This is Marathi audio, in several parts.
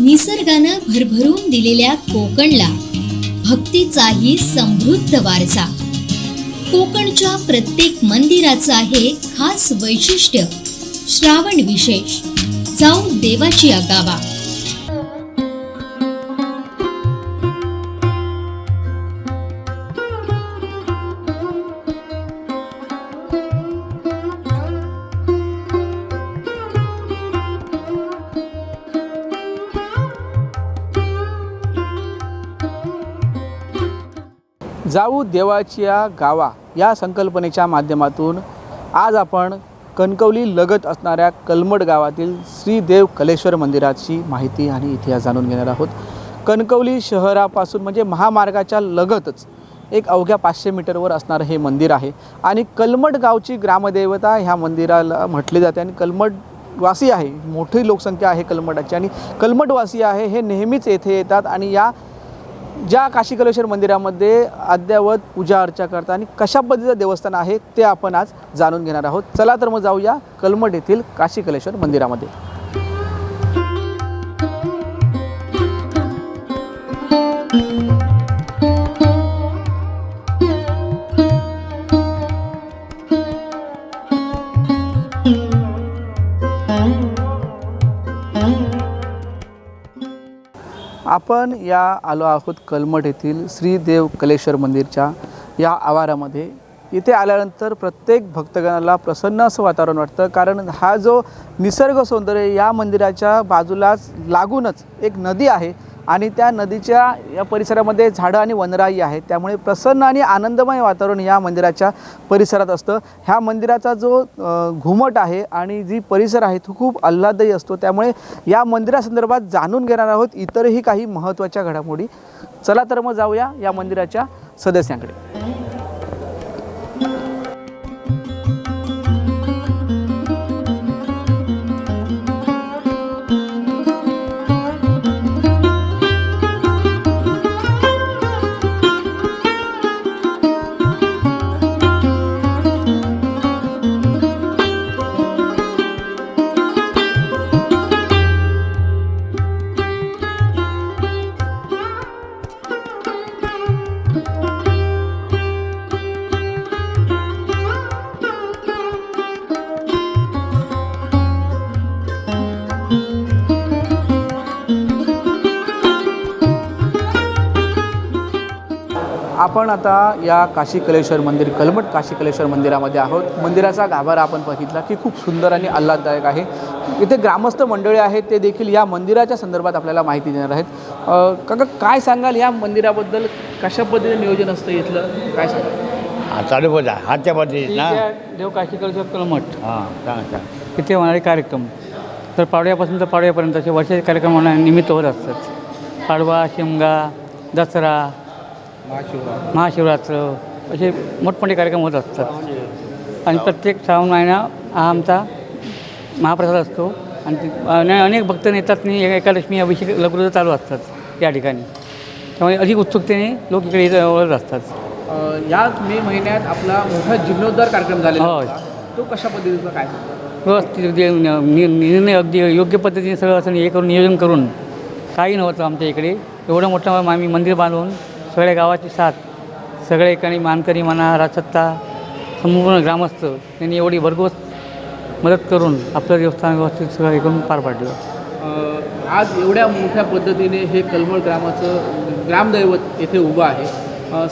निसर्गानं भरभरून दिलेल्या कोकणला भक्तीचाही समृद्ध वारसा. कोकणच्या प्रत्येक मंदिराचं आहे खास वैशिष्ट्य. श्रावण विशेष, जाऊ देवाची आगावा. जाऊ देवाच्या गावा या संकल्पनेच्या माध्यमातून आज आपण कणकवली लगत असणाऱ्या कलमड गावातील श्री देव कलेश्वर मंदिराची माहिती आणि इतिहास जाणून घेणार आहोत. कणकवली शहरापासून म्हणजे महामार्गाच्या लगतच एक अवघ्या 500 मीटरवर असणारं हे मंदिर आहे आणि कलमड गावची ग्रामदेवता ह्या मंदिराला म्हटली जाते आणि कलमडवासी आहे, मोठी लोकसंख्या आहे कलमडाची आणि कलमडवासी आहे हे नेहमीच येथे येतात आणि या ज्या काशी कलेश्वर मंदिरामध्ये अद्ययावत पूजा अर्चा करतात आणि कशा पद्धतीचं देवस्थान आहे ते आपण आज जाणून घेणार आहोत. चला तर मग जाऊया कलमड येथील काशी कलेश्वर मंदिरामध्ये. आपण या आलो आहोत कलमड येथील श्री देव कलेश्वर मंदिरच्या या आवारामध्ये. इथे आल्यानंतर प्रत्येक भक्तगणाला प्रसन्न असं वातावरण वाटतं, कारण हा जो निसर्ग सौंदर्य या मंदिराच्या बाजूलाच लागूनच एक नदी आहे आणि त्या नदीच्या या परिसरामध्ये झाडं आणि वनराई आहे, त्यामुळे प्रसन्न आणि आनंदमय वातावरण या मंदिराच्या परिसरात असतं. ह्या मंदिराचा जो घुमट आहे आणि जी परिसर आहे तो खूप आल्हाददायी असतो, त्यामुळे या मंदिरासंदर्भात जाणून घेणार आहोत इतरही काही महत्त्वाच्या घडामोडी. चला तर मग जाऊया या मंदिराच्या सदस्यांकडे. आपण आता या काशी कलेश्वर मंदिर कलमड काशी कलेश्वर मंदिरामध्ये आहोत. मंदिराचा गाभारा आपण बघितला की खूप सुंदर आणि आल्हाददायक आहे. इथे ग्रामस्थ मंडळी आहेत, ते देखील या मंदिराच्या संदर्भात आपल्याला माहिती देणार आहेत. काका, काय सांगाल या मंदिराबद्दल? कशा पद्धतीने नियोजन असतं इथलं, काय सांगाल? चालू बघा हातच्या पद्धतीत ना देव काशी कलेश्वर कलमठ हां सांग इथे होणारे कार्यक्रम तर पाडव्यापासून तर पाडव्यापर्यंत असे वर्षाचे कार्यक्रम निमित्त होत असतात. पाडवा, शिमगा, दसरा, महाशिवरात्र असे मोठमोठे कार्यक्रम होत असतात आणि प्रत्येक श्रावण महिना हा आमचा महाप्रसाद असतो आणि अनेक भक्त येतात आणि एकादशी अभिषेक लग्न चालू असतात या ठिकाणी, त्यामुळे अधिक उत्सुकतेने लोक इकडे वळत असतात. याच मे महिन्यात आपला मोठा जीर्णोद्धार कार्यक्रम झालेला हो. होता. तो कशा पद्धतीचा काय? व्यवस्थित निर्णय अगदी योग्य पद्धतीने सगळं असं हे करून नियोजन करून काही नव्हतं आमच्या इकडे. एवढं मोठं आम्ही मंदिर बांधून सगळ्या गावाची साथ, सगळ्या ठिकाणी मानकरी म्हणा, राजसत्ता, संपूर्ण ग्रामस्थ यांनी एवढी भरघोस मदत करून आपलं देवस्थान व्यवस्थित सगळं हे करून पार पाडलं. आज एवढ्या मोठ्या पद्धतीने हे कलमड ग्रामाचं ग्रामदैवत येथे उभं आहे.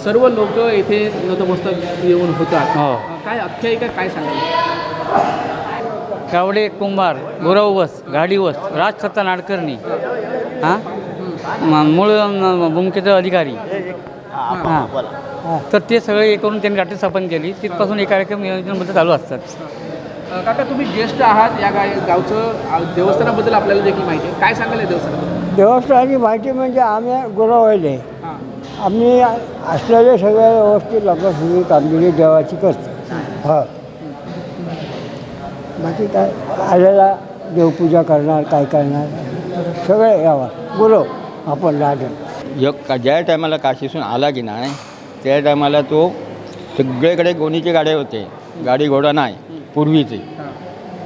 सर्व लोक येथे नतमस्तक येऊन होतात. हो. काय आख्यायिका काय सांगाल? गावडे, कुंभार, गोरावस, गाडीवस, राजसत्ता नाडकर्णी, हां मूळ भूमिकेचं अधिकारी, हां, तर ते सगळे हे करून त्यांनी रात्री स्थापन केली. तिथपासून हे कार्यक्रम नियोजनबद्दल चालू असतात. काका, तुम्ही ज्येष्ठ आहात, या गावचं देवस्थानाबद्दल आपल्याला देखील माहिती आहे, काय सांगाल या देवस्थानाबद्दल? देवस्थानाची माहिती म्हणजे आम्ही गुरवले आम्ही असलेले सगळे व्यवस्थित लग्न कामगिरी देवाची करतो. हो, बाकी काय आलेला देवपूजा करणार, काय करणार सगळे यावं गुरव आपण लागेल. ज्या टायमाला काशीसून आला की नाही त्या टायमाला तो सगळीकडे गोणीचे गाड्या होते, गाडी घोडा नाही पूर्वीचे.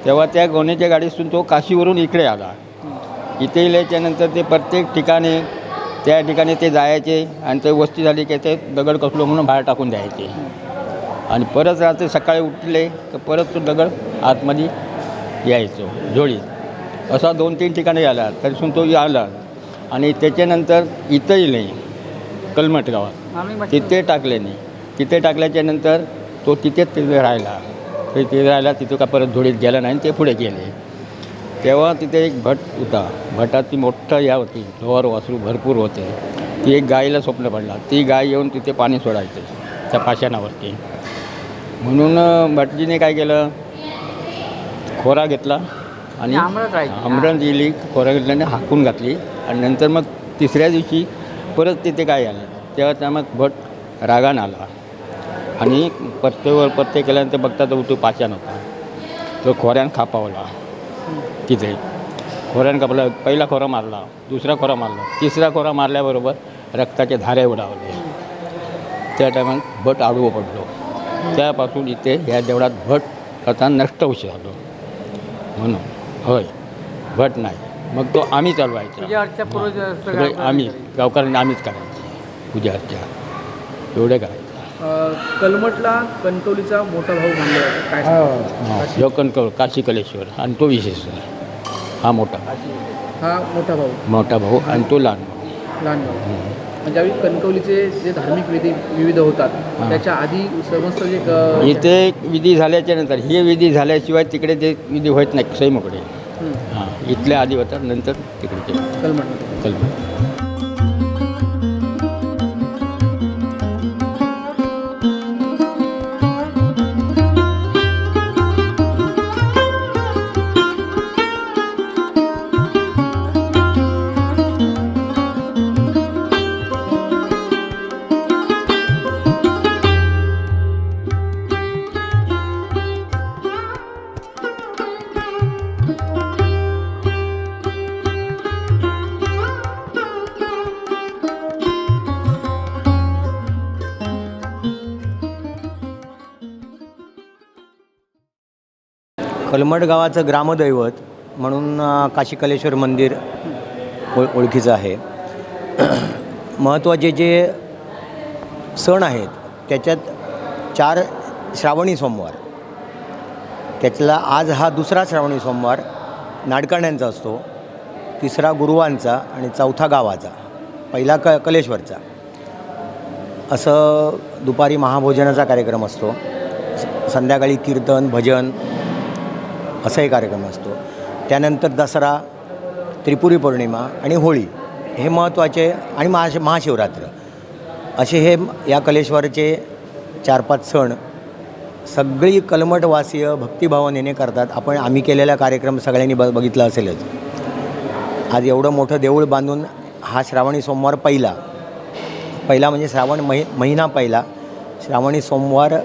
तेव्हा त्या गोणीच्या गाडीतून तो काशीवरून इकडे आला इथे इल्याच्यानंतर ते प्रत्येक ठिकाणी त्या ठिकाणी ते जायचे आणि ते वस्ती झाली की ते दगड कसलो म्हणून बाहेर टाकून द्यायचे आणि परत रात्री सकाळी उठले तर परत तो दगड आतमध्ये यायचो झोळीत. असा 2-3 ठिकाणी आला तरीसून तो आला आणि त्याच्यानंतर इथंही नाही कलमट गावात तिथे टाकले नाही. तिथे टाकल्याच्यानंतर तो तिथेच राहिला. तिथे राहिला तिथं का परत झोळीत गेला नाही ते पुढे गेले. तेव्हा तिथे एक भट होता. भटाची मोठं या होती ढोर वासरू भरपूर होते. ती एक गायीला स्वप्न पडला. ती गाय येऊन तिथे पाणी सोडायचे त्या पाषाणावरती. म्हणून भटजीने काय केलं खोरा घेतला आणि आमरण दिली. खोरा घेतल्याने हाकून घातली आणि नंतर मग तिसऱ्या दिवशी परत तिथे काय आलं तेव्हा त्या मग भट रागान आला आणि पत्ते केल्यानंतर बघता तो पाषाण होता. तो खोऱ्यान खापावला. तिथे खोऱ्यान कापला. पहिला खोरा मारला, दुसरा खोरा मारला, तिसरा खोरा मारल्याबरोबर रक्ताचे धारे उडावले. त्या टायमात भट आडवं पडलो. त्यापासून इथे या देवळात भट आता नष्ट होऊ झालो म्हणून. होय भट नाही. मग तो आम्ही चालवायचा. सगळे आम्ही गावकऱ्यांनी आम्हीच करायची पूजा अर्चा एवढे करायचं. कलमटला कणकवलीचा मोठा भाऊ मानला जातो. काय सांगता? जो कणकवली काशी कलेश्वर आणि तो विशेष हा मोठा मोठा भाऊ, मोठा भाऊ आणि तो लहान भाऊ. लहान भाऊ. ज्यावेळी कणकवलीचे जे धार्मिक विविध होतात त्याच्या आधी समस्त जे इथे विधी झाल्याच्या नंतर हे विधी झाल्याशिवाय तिकडे ते विधी होत नाही सैमकडे. हां इथल्या आधी होतात नंतर तिकडे कलमट. कलमट गावाचं ग्रामदैवत म्हणून काशी कलेश्वर मंदिर ओळखीचं आहे. महत्त्वाचे जे सण आहेत त्याच्यात 4 श्रावणी सोमवार. त्यातला आज हा दुसरा श्रावणी सोमवार नाडकाण्यांचा असतो, तिसरा गुरुवांचा आणि चौथा गावाचा, पहिला कलेश्वरचा. असं दुपारी महाभोजनाचा कार्यक्रम असतो. संध्याकाळी कीर्तन भजन असाही कार्यक्रम असतो. त्यानंतर दसरा, त्रिपुरी पौर्णिमा आणि होळी हे महत्त्वाचे आणि महाशिवरात्र असे हे या कलेश्वरचे 4-5 सण सगळी कलमटवासीय भक्तिभावनेने करतात. आम्ही केलेला कार्यक्रम सगळ्यांनी बघितला असेलच. आज एवढं मोठं देऊळ बांधून हा श्रावणी सोमवार पहिला म्हणजे श्रावण महिना पहिला, श्रावणी सोमवार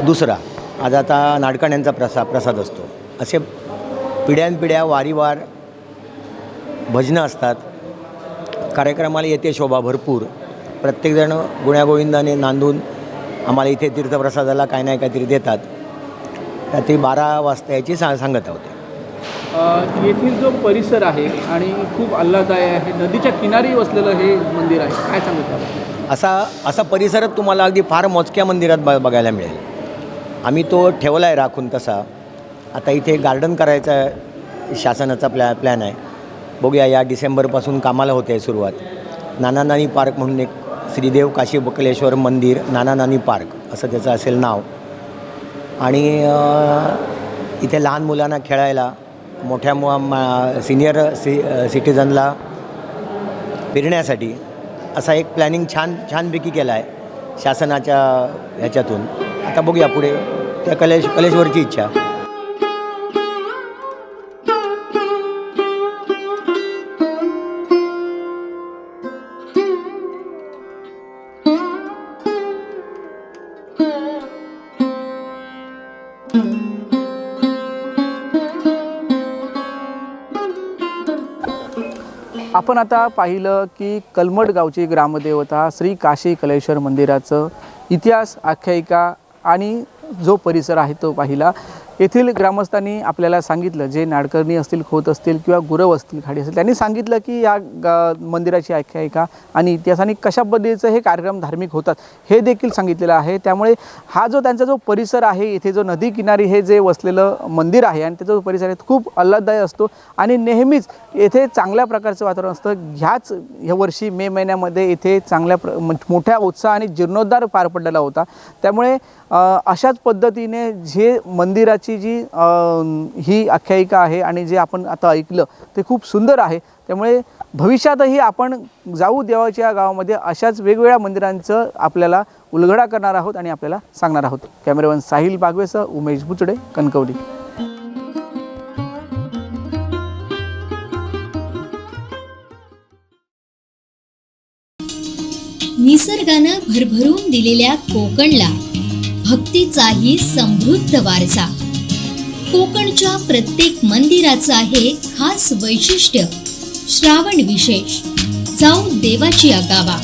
दुसरा. आज आता नाडकाण्यांचा प्रसाद असतो. असे पिढ्यानपिढ्या वारीवार भजनं असतात. कार्यक्रमाला येते शोभा भरपूर. प्रत्येकजण गुण्यागोविंदाने नांदून आम्हाला इथे तीर्थप्रसादाला काय नाही काहीतरी देतात. रात्री 12 वाजता याची सांगत होते. येथील जो परिसर आहे आणि खूप आल्हाददायक आहे, नदीच्या किनारी वसलेलं हे मंदिर आहे. काय सांगता? असा परिसरच तुम्हाला अगदी फार मोजक्या मंदिरात बघायला मिळेल. आम्ही तो ठेवला आहे राखून तसा. आता इथे गार्डन करायचा शासनाचा प्लॅन आहे. बघूया या डिसेंबरपासून कामाला होते आहे सुरुवात. नाना नानी पार्क म्हणून एक श्रीदेव काशी कलेश्वर मंदिर नाना नानी पार्क असं त्याचं असेल नाव. आणि इथे लहान मुलांना खेळायला, मोठ्या सिनियर सिटिझनला फिरण्यासाठी असा एक प्लॅनिंग छानपैकी केला आहे शासनाच्या ह्याच्यातून. आता बघूया पुढे त्या कलेश्वरची इच्छा. आपण आता पाहिलं की कलमट गावची ग्रामदेवता श्री काशी कलेश्वर मंदिराचं इतिहास, आख्यायिका आणि जो परिसर आहे तो पाहिला. येथील ग्रामस्थांनी आपल्याला सांगितलं, जे नाडकर्णी असतील, खोत असतील किंवा गुरव असतील, खाडी असतील, त्यांनी सांगितलं की या मंदिराची आख्यायिका आणि इतिहास आणि कशा पद्धतीचं हे कार्यक्रम धार्मिक होतात हे देखील सांगितलेलं आहे. त्यामुळे हा जो त्यांचा जो परिसर आहे, इथे जो नदी किनारी हे जे वसलेलं मंदिर आहे आणि त्याचा जो परिसर आहे खूप आल्हाददायक असतो आणि नेहमीच येथे चांगल्या प्रकारचं वातावरण असतं. ह्या वर्षी मे महिन्यामध्ये इथे चांगल्या मोठ्या उत्साह आणि जीर्णोद्धार पार पडलेला होता. त्यामुळे अशाच पद्धतीने जे मंदिराची जी ही आख्यायिका आहे आणि जे आपण आता ऐकलं ते खूप सुंदर आहे. त्यामुळे भविष्यातही आपण जाऊ देवाच्या गावामध्ये अशाच वेगवेगळ्या मंदिरांचं आपल्याला उलगडा करणार आहोत आणि आपल्याला सांगणार आहोत. कॅमेरामन साहिल बागवेसह उमेश बुचडे, कणकवली. निसर्गानं भरभरून दिलेल्या कोकणला भक्तीचाही समृद्ध वारसा. कोकणच्या प्रत्येक मंदिराचं आहे खास वैशिष्ट्य. श्रावण विशेष, जाऊ देवाची गावा.